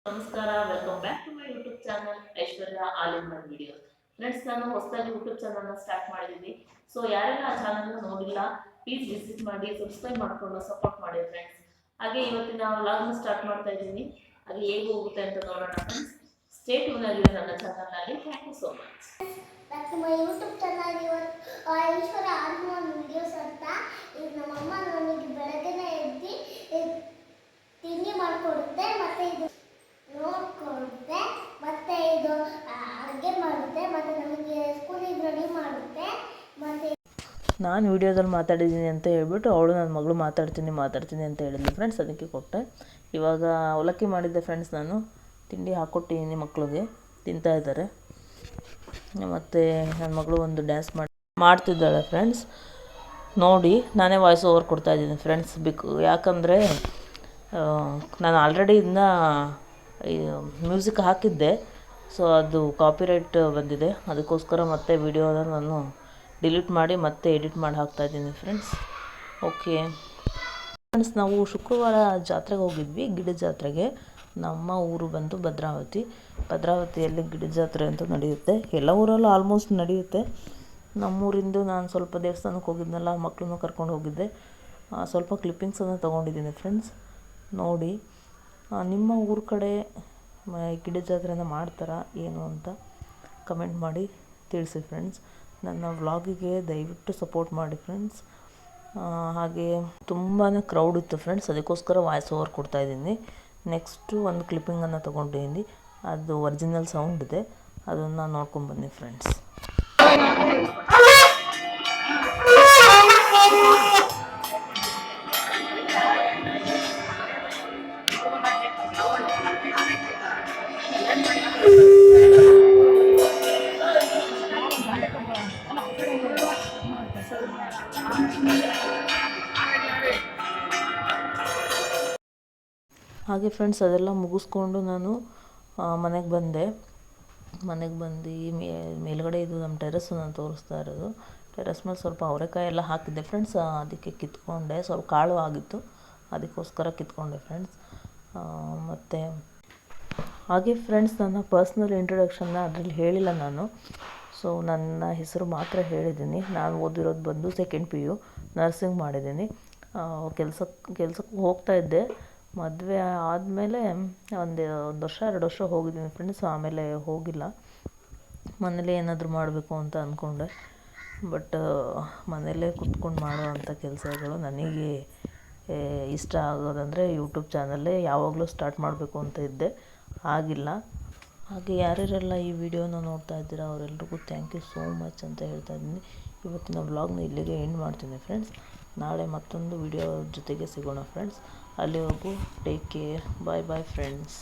ನಮಸ್ಕಾರ, welcome back to my YouTube channel Aishwarya all in one video. Friends, ನಾನು ಹೊಸದಾಗಿ YouTube ಚಾನಲ್ನ ಸ್ಟಾರ್ಟ್ ಮಾಡಿದ್ದೀನಿ. ಸೊ ಯಾರೆಲ್ಲ ಆ ಚಾನಲ್ನ ನೋಡಿಲ್ಲ, ಪ್ಲೀಸ್ ವಿಸಿಟ್ ಮಾಡಿ, ಸಬ್ಸ್ಕ್ರೈಬ್ ಮಾಡಿಕೊಂಡು ಸಪೋರ್ಟ್ ಮಾಡಿ ಫ್ರೆಂಡ್ಸ್. ಹಾಗೆ ಇವತ್ತಿನ ವ್ಲಾಗ್ನ ಸ್ಟಾರ್ಟ್ ಮಾಡ್ತಾ ಇದ್ದೀನಿ. ಅದು ಹೇಗೆ ಹೋಗುತ್ತೆ ಅಂತ ನೋಡೋಣ ಫ್ರೆಂಡ್ಸ್. ಸ್ಟೇ ಟ್ಯೂನ್ ಆಗಿರಿ ನನ್ನ ಚಾನಲ್ನಲ್ಲಿ. Thank you so much. ನಮ್ಮ YouTube channel Aishwarya all in one videos ಅಂತ. ಇದು ನಮ್ಮಮ್ಮ ನನಗೆ ಬೆಳಗ್ಗೆನೇ ಎದ್ದು ತಿಂಡಿ ಮಾಡಿಕೊಡುತ್ತೆ, ಮತ್ತೆ ಇದು ನೋಡ್ಕೊಡುತ್ತೆ, ಮತ್ತೆ ಇದು ಅಡುಗೆ ಮಾಡುತ್ತೆ, ಮತ್ತೆ ನಮಗೆ ಸ್ಕೂಲಿಗೆ ರೆಡಿ ಮಾಡುತ್ತೆ. ಮತ್ತೆ ನಾನು ವೀಡಿಯೋದಲ್ಲಿ ಮಾತಾಡಿದ್ದೀನಿ ಅಂತ ಹೇಳ್ಬಿಟ್ಟು ಅವಳು ನನ್ನ ಮಗಳು ಮಾತಾಡ್ತೀನಿ ಅಂತ ಹೇಳಿದ್ಲು ಫ್ರೆಂಡ್ಸ್. ಅದಕ್ಕೆ ಕೊಟ್ಟೆ. ಇವಾಗ ಅವಲಕ್ಕಿ ಮಾಡಿದ್ದೆ ಫ್ರೆಂಡ್ಸ್. ನಾನು ತಿಂಡಿ ಹಾಕ್ಕೊಟ್ಟಿದ್ದೀನಿ, ಮಕ್ಕಳಿಗೆ ತಿಂತಾ ಇದ್ದಾರೆ. ಮತ್ತು ನನ್ನ ಮಗಳು ಒಂದು ಡ್ಯಾನ್ಸ್ ಮಾಡ್ತಿದ್ದಾಳೆ ಫ್ರೆಂಡ್ಸ್. ನೋಡಿ, ನಾನೇ ವಾಯ್ಸ್ ಓವರ್ ಕೊಡ್ತಾಯಿದ್ದೀನಿ ಫ್ರೆಂಡ್ಸ್. ಯಾಕಂದರೆ ನಾನು ಆಲ್ರೆಡಿ ಇದನ್ನ ಮ್ಯೂಸಿಕ್ ಹಾಕಿದ್ದೆ. ಸೊ ಅದು ಕಾಪಿರೈಟ್ ಬಂದಿದೆ. ಅದಕ್ಕೋಸ್ಕರ ಮತ್ತೆ ವಿಡಿಯೋನ ನಾನು ಡಿಲೀಟ್ ಮಾಡಿ ಮತ್ತೆ ಎಡಿಟ್ ಮಾಡಿ ಹಾಕ್ತಾಯಿದ್ದೀನಿ ಫ್ರೆಂಡ್ಸ್. ಓಕೆ ಫ್ರೆಂಡ್ಸ್, ನಾವು ಶುಕ್ರವಾರ ಜಾತ್ರೆಗೆ ಹೋಗಿದ್ವಿ, ಗಿಡದ ಜಾತ್ರೆಗೆ. ನಮ್ಮ ಊರು ಬಂದು ಭದ್ರಾವತಿಯಲ್ಲಿ ಗಿಡದ ಜಾತ್ರೆ ಅಂತ ನಡೆಯುತ್ತೆ. ಎಲ್ಲ ಊರಲ್ಲೂ ಆಲ್ಮೋಸ್ಟ್ ನಡೆಯುತ್ತೆ. ನಮ್ಮೂರಿಂದು ನಾನು ಸ್ವಲ್ಪ ದೇವಸ್ಥಾನಕ್ಕೆ ಹೋಗಿದ್ನಲ್ಲ, ಮಕ್ಕಳನ್ನು ಕರ್ಕೊಂಡು ಹೋಗಿದ್ದೆ. ಸ್ವಲ್ಪ ಕ್ಲಿಪ್ಪಿಂಗ್ಸನ್ನು ತೊಗೊಂಡಿದ್ದೀನಿ ಫ್ರೆಂಡ್ಸ್. ನೋಡಿ, ನಿಮ್ಮ ಊರ ಕಡೆ ಗಿಡದ ಜಾತ್ರೆನ ಮಾಡ್ತಾರಾ ಏನು ಅಂತ ಕಮೆಂಟ್ ಮಾಡಿ ತಿಳಿಸಿ ಫ್ರೆಂಡ್ಸ್. ನನ್ನ ವ್ಲಾಗಿಗೆ ದಯವಿಟ್ಟು ಸಪೋರ್ಟ್ ಮಾಡಿ ಫ್ರೆಂಡ್ಸ್. ಹಾಗೆ ತುಂಬಾ ಕ್ರೌಡ್ ಇತ್ತು ಫ್ರೆಂಡ್ಸ್. ಅದಕ್ಕೋಸ್ಕರ ವಾಯ್ಸ್ ಓವರ್ ಕೊಡ್ತಾಯಿದ್ದೀನಿ. ನೆಕ್ಸ್ಟು ಒಂದು ಕ್ಲಿಪ್ಪಿಂಗನ್ನು ತೊಗೊಂಡಿದ್ದೀನಿ. ಅದು ಒರಿಜಿನಲ್ ಸೌಂಡ್ ಇದೆ, ಅದನ್ನು ನೋಡ್ಕೊಂಡ್ಬನ್ನಿ ಫ್ರೆಂಡ್ಸ್. ಹಾಗೆ ಫ್ರೆಂಡ್ಸ್, ಅದೆಲ್ಲ ಮುಗಿಸ್ಕೊಂಡು ನಾನು ಮನೆಗೆ ಬಂದು ಮೇಲ್ಗಡೆ ಇದು ನಮ್ಮ ಟೆರೆಸ್ಸು ನಾನು ತೋರಿಸ್ತಾ ಇರೋದು. ಟೆರೆಸ್ ಮೇಲೆ ಸ್ವಲ್ಪ ಅವರೆಕಾಯಿ ಎಲ್ಲ ಹಾಕಿದ್ದೆ ಫ್ರೆಂಡ್ಸ್. ಅದಕ್ಕೆ ಕಿತ್ಕೊಂಡೆ, ಸ್ವಲ್ಪ ಕಾಳು ಆಗಿತ್ತು, ಅದಕ್ಕೋಸ್ಕರ ಕಿತ್ಕೊಂಡೆ ಫ್ರೆಂಡ್ಸ್. ಮತ್ತು ಹಾಗೆ ಫ್ರೆಂಡ್ಸ್, ನನ್ನ ಪರ್ಸ್ನಲ್ ಇಂಟ್ರೊಡಕ್ಷನ್ನ ಅದರಲ್ಲಿ ಹೇಳಿಲ್ಲ ನಾನು. ಸೊ ನನ್ನ ಹೆಸರು ಮಾತ್ರ ಹೇಳಿದ್ದೀನಿ. ನಾನು ಓದಿರೋದು ಬಂದು 2nd PU ನರ್ಸಿಂಗ್ ಮಾಡಿದ್ದೀನಿ. ಕೆಲ್ಸಕ್ಕೆ ಹೋಗ್ತಾಯಿದ್ದೆ. ಮದುವೆ ಆದಮೇಲೆ ಒಂದು ವರ್ಷ 2 ವರ್ಷ ಹೋಗಿದ್ದೀನಿ ಫ್ರೆಂಡ್ಸ್. ಆಮೇಲೆ ಹೋಗಿಲ್ಲ. ಮನೇಲಿ ಏನಾದರೂ ಮಾಡಬೇಕು ಅಂತ ಅಂದ್ಕೊಂಡೆ. ಬಟ್ ಮನೆಯಲ್ಲೇ ಕೂತ್ಕೊಂಡು ಮಾಡುವಂಥ ಕೆಲಸಗಳು ನನಗೆ ಇಷ್ಟ ಆಗೋದಂದರೆ ಯೂಟ್ಯೂಬ್ ಚಾನಲ್ಲೇ ಯಾವಾಗಲೂ ಸ್ಟಾರ್ಟ್ ಮಾಡಬೇಕು ಅಂತ ಇದ್ದೆ, ಆಗಿಲ್ಲ. ಹಾಗೆ ಯಾರ್ಯಾರೆಲ್ಲ ಈ ವಿಡಿಯೋನ ನೋಡ್ತಾ ಇದ್ದೀರಾ ಅವರೆಲ್ರಿಗೂ ಥ್ಯಾಂಕ್ ಯು ಸೋ ಮಚ್ ಅಂತ ಹೇಳ್ತಾ ಇದ್ದೀನಿ. ಇವತ್ತಿನ ವ್ಲಾಗ್ನ ಇಲ್ಲಿಗೆ ಎಂಡ್ ಮಾಡ್ತೀನಿ ಫ್ರೆಂಡ್ಸ್. ನಾಳೆ ಮತ್ತೊಂದು ವಿಡಿಯೋ ಜೊತೆಗೆ ಸಿಗೋಣ ಫ್ರೆಂಡ್ಸ್. ಅಲ್ಲಿವರೆಗೂ ಟೇಕ್ ಕೇರ್. ಬಾಯ್ ಬಾಯ್ ಫ್ರೆಂಡ್ಸ್.